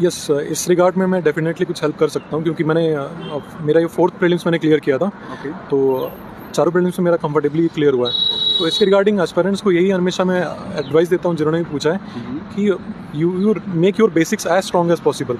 Yes, इस regard में मैं डेफिनेटली कुछ हेल्प कर सकता हूँ, क्योंकि मैंने मेरा ये 4th प्रीलिम्स मैंने क्लियर किया था। ओके। तो चारों प्रीलिम्स में मेरा कंफर्टेबली क्लियर हुआ है। तो इसके रिगार्डिंग एस्पिरेंट्स को यही हमेशा मैं एडवाइस देता हूँ, जिन्होंने भी पूछा है, कि you make your basics as strong as possible.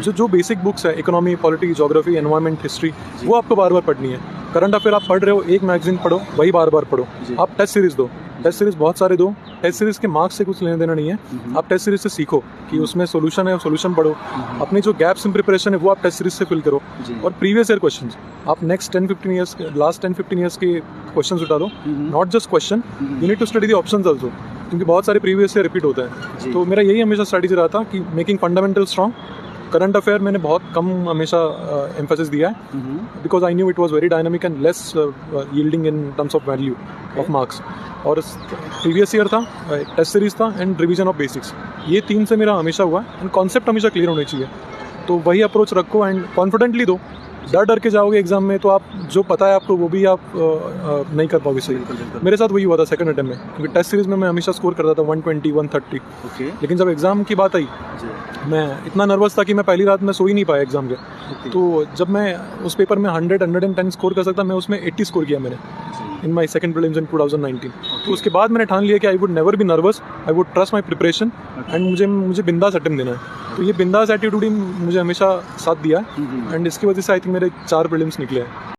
जो बेसिक बुक्स है, economy, polity, geography, environment, history, वो आपको बार बार पढ़नी है। करंट अफेयर आप पढ़ रहे हो, एक मैगजीन पढ़ो, वही बार बार पढ़ो। आप टेस्ट सीरीज दो, टेस्ट सीरीज बहुत सारे दो। टेस्ट सीरीज के मार्क्स से कुछ लेना देना नहीं है। आप टेस्ट सीरीज से सीखो कि उसमें सोल्यूशन है, सोल्यूशन पढ़ो। अपनी जो गैप्स इन प्रिपरेशन है वो आप टेस्ट सीरीज से फिल करो। और प्रीवियस ईयर क्वेश्चंस आप नेक्स्ट 10-15 ईयर्स, लास्ट 10-15 ईयर्स के क्वेश्चंस उठा लो। Not just question, you need to study the options also, क्योंकि बहुत सारे प्रीवियस ईयर रिपीट होते हैं। तो मेरा यही हमेशा स्ट्रैटेजी रहा था कि making fundamental strong. Current affair मैंने बहुत कम हमेशा एम्फेसिस दिया है, because I knew it was very dynamic and less yielding in terms of value of marks. और प्रीवियस ईयर था, टेस्ट सीरीज था एंड रिवीजन ऑफ बेसिक्स। ये 3 से मेरा हमेशा हुआ है। एंड कॉन्सेप्ट हमेशा क्लियर होने चाहिए। तो वही अप्रोच रखो एंड कॉन्फिडेंटली दो। डर के जाओगे एग्जाम में तो आप जो पता है आपको वो भी आप नहीं कर पाओगे सही। मेरे साथ वही हुआ था सेकंड अटेम्प्ट में, क्योंकि टेस्ट सीरीज में मैं हमेशा स्कोर करता था 120, 130। लेकिन जब एग्जाम की बात आई, मैं इतना नर्वस था कि मैं पहली रात में सो ही नहीं पाया एग्जाम के। तो जब मैं उस पेपर में 100-110 स्कोर कर सकता, मैं उसमें 80 स्कोर किया मैंने इन माई सेकंड प्रीलिम्स इन 2019। तो उसके बाद मैंने ठान लिया कि I would never be nervous, I would trust my preparation and मुझे बिंदास अटेम्प्ट देना है। तो ये बिंदास एटीट्यूड ही मुझे हमेशा साथ दिया है। एंड इसकी वजह से आई थिंक मेरे 4 प्रीलिम्स निकले हैं।